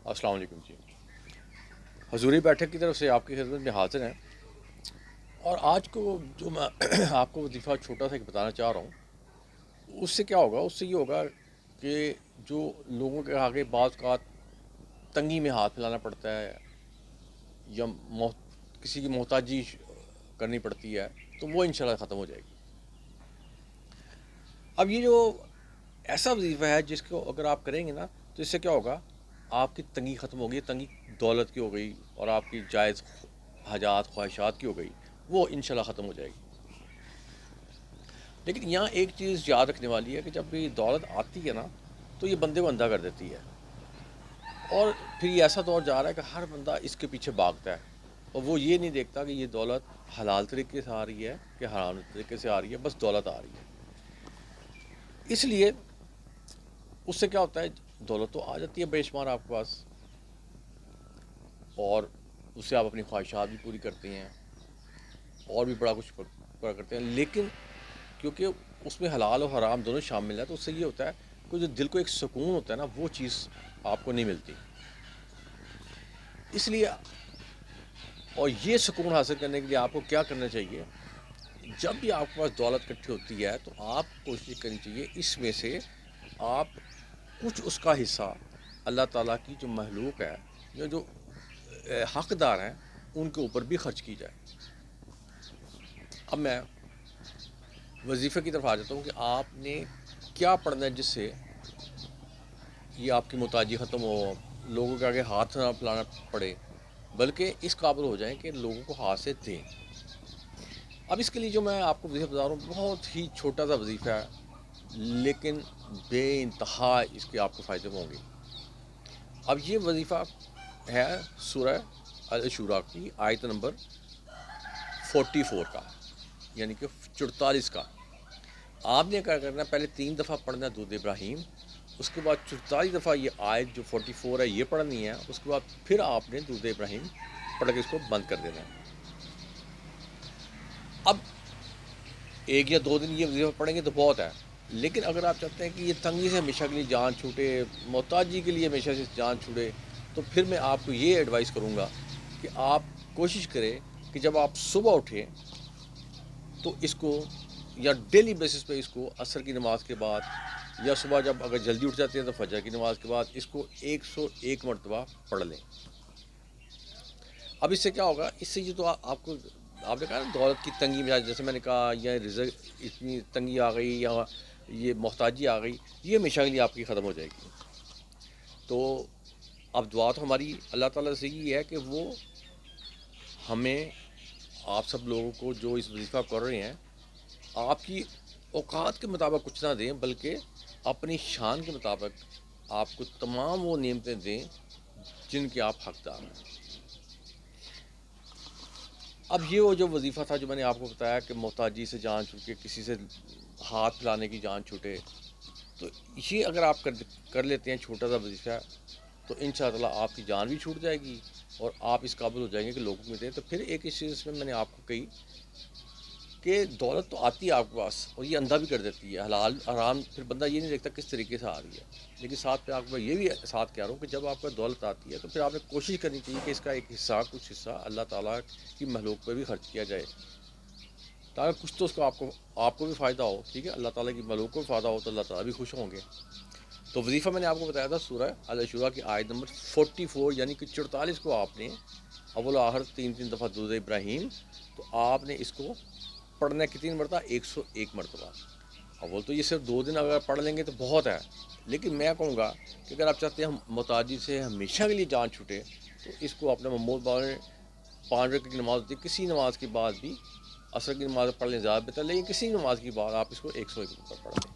अस्सलाम वालेकुम जी। हजूरी बैठक की तरफ से आपकी खिदमत में हाजिर हैं। और आज को जो मैं आपको वजीफ़ा छोटा सा एक बताना चाह रहा हूँ, उससे क्या होगा, उससे ये होगा कि जो लोगों के आगे बाज़ औक़ात तंगी में हाथ फैलाना पड़ता है या किसी की मोहताजी करनी पड़ती है, तो वो इंशाल्लाह ख़त्म हो जाएगी। अब ये जो ऐसा वजीफ़ा है जिसको अगर आप करेंगे ना, तो इससे क्या होगा, आपकी तंगी ख़त्म होगी। तंगी दौलत की हो गई और आपकी जायज़ हाजात ख्वाहिशात की हो गई, वो इंशाल्लाह ख़त्म हो जाएगी। लेकिन यहाँ एक चीज़ याद रखने वाली है कि जब भी दौलत आती है ना, तो ये बंदे को अंधा कर देती है। और फिर ये ऐसा दौर जा रहा है कि हर बंदा इसके पीछे भागता है और वो ये नहीं देखता कि ये दौलत हलाल तरीके से आ रही है कि हराम तरीके से आ रही है, बस दौलत आ रही है। इसलिए उससे क्या होता है, दौलत तो आ जाती है बेशुमार आपके पास, और उससे आप अपनी ख्वाहिशात भी पूरी करते हैं और भी बड़ा कुछ पूरा करते हैं। लेकिन क्योंकि उसमें हलाल और हराम दोनों शामिल हैं, तो उससे ये होता है कि जो दिल को एक सुकून होता है ना, वो चीज़ आपको नहीं मिलती। इसलिए और ये सुकून हासिल करने के लिए आपको क्या करना चाहिए, जब भी आपके पास दौलत इकट्ठी होती है तो आप कोशिश करनी चाहिए इसमें से आप कुछ उसका हिस्सा अल्लाह ताला की जो महलूक है या जो हकदार हैं उनके ऊपर भी खर्च की जाए। अब मैं वजीफ़े की तरफ आ जाता हूँ कि आपने क्या पढ़ना है जिससे ये आपकी मोहताजी ख़त्म हो, लोगों के आगे हाथ ना फैलाना पड़े, बल्कि इस काबिल हो जाएं कि लोगों को हाथ से दें। अब इसके लिए जो मैं आपको वजीफ़ा बता रहा हूँ, बहुत ही छोटा सा वजीफ़ा है, लेकिन बेइंतहा इसके आपको फ़ायदे होंगे। अब ये वजीफ़ा है सूरह अल शूरा की आयत नंबर 44 का, यानी कि 44 का। आपने क्या करना है, पहले 3 दफ़ा पढ़ना है दूध इब्राहिम, उसके बाद 44 दफ़ा ये आयत जो 44 है ये पढ़नी है, उसके बाद फिर आपने दूध इब्राहिम पढ़ के इसको बंद कर देना है। अब 1 या 2 दिन ये वजीफ़ा पढ़ेंगे तो बहुत है, लेकिन अगर आप चाहते हैं कि ये तंगी से हमेशा के लिए जान छूटे, मोहताजी के लिए हमेशा से जान छूटे, तो फिर मैं आपको ये एडवाइस करूँगा कि आप कोशिश करें कि जब आप सुबह उठें तो इसको, या डेली बेसिस पे इसको असर की नमाज़ के बाद या सुबह जब अगर जल्दी उठ जाते हैं तो फजर की नमाज़ के बाद इसको 101 मरतबा पढ़ लें। अब इससे क्या होगा, इससे ये तो आपको, आपने कहा ना दौलत की तंगी में, जैसे मैंने कहा, या रिज़्क इतनी तंगी आ गई या ये मोहताजी आ गई, ये हमेशा के लिए आपकी ख़त्म हो जाएगी। तो अब दुआ तो हमारी अल्लाह ताला से ही है कि वो हमें, आप सब लोगों को जो इस वजीफ़ा कर रहे हैं, आपकी औकात के मुताबिक कुछ ना दें, बल्कि अपनी शान के मुताबिक आपको तमाम वो नेमतें दें जिनके आप हकदार हैं। अब ये वो जो वजीफ़ा था जो मैंने आपको बताया कि मोहताजी से जान छूटे, किसी से हाथ फैलाने की जान छूटे, तो ये अगर आप कर लेते हैं छोटा सा वजीफ़ा, तो इंशाअल्लाह आपकी जान भी छूट जाएगी और आप इस काबिल हो जाएंगे कि लोगों को दें। तो फिर एक इस चीज़ में मैंने आपको कही कि दौलत तो आती है आपके पास और ये अंधा भी कर देती है, हलाल हराम फिर बंदा ये नहीं देखता किस तरीके से आ रही है। लेकिन साथ में आपको ये भी साथ कह रहा हूँ कि जब आपका दौलत आती है तो फिर आपने कोशिश करनी चाहिए कि इसका एक हिस्सा, कुछ हिस्सा अल्लाह ताला की महलूक पर भी खर्च किया जाए, ताकि कुछ तो उसको आपको भी फ़ायदा हो। ठीक है, अल्लाह ताला की महलूक को फ़ायदा हो तो अल्लाह ताला भी खुश होंगे। तो वजीफ़ा मैंने आपको बताया था सूरह अल शूरा की आयत नंबर 44, यानी कि 44 को आपने अव्वल आखिर 3 दफ़ा दूध इब्राहिम, तो आपने इसको पढ़ना है कितनी मरतबा, 101 मरतबा। अव्वल तो ये सिर्फ 2 दिन अगर पढ़ लेंगे तो बहुत है, लेकिन मैं कहूँगा कि अगर आप चाहते हैं हम मोहताजी से हमेशा के लिए जान छूटे, तो इसको अपने महमूद बाबा ने 5 वक्त की नमाज होती है, किसी नमाज के बाद भी असर की नमाज़ पढ़ लें ज़्यादा बेहतर, लेकिन किसी नमाज के बाद आप इसको 101 मरतबा पढ़ लें।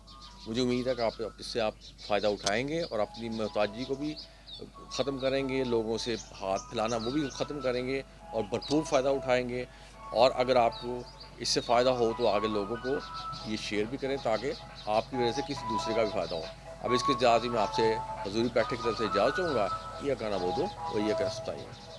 मुझे उम्मीद है कि आप इससे आप फ़ायदा उठाएँगे और अपनी मोहताजी को भी ख़त्म करेंगे, लोगों से हाथ फैलाना वो भी ख़त्म करेंगे और भरपूर फ़ायदा उठाएँगे। और अगर आपको इससे फ़ायदा हो तो आगे लोगों को ये शेयर भी करें, ताकि आपकी वजह से किसी दूसरे का भी फ़ायदा हो। अब इसके इजाज़त ही मैं आपसे हजूरी बैठक की तरफ से इजाज़त चाहूँगा। ये कहना बोदूँ और ये कह सकता हूँ।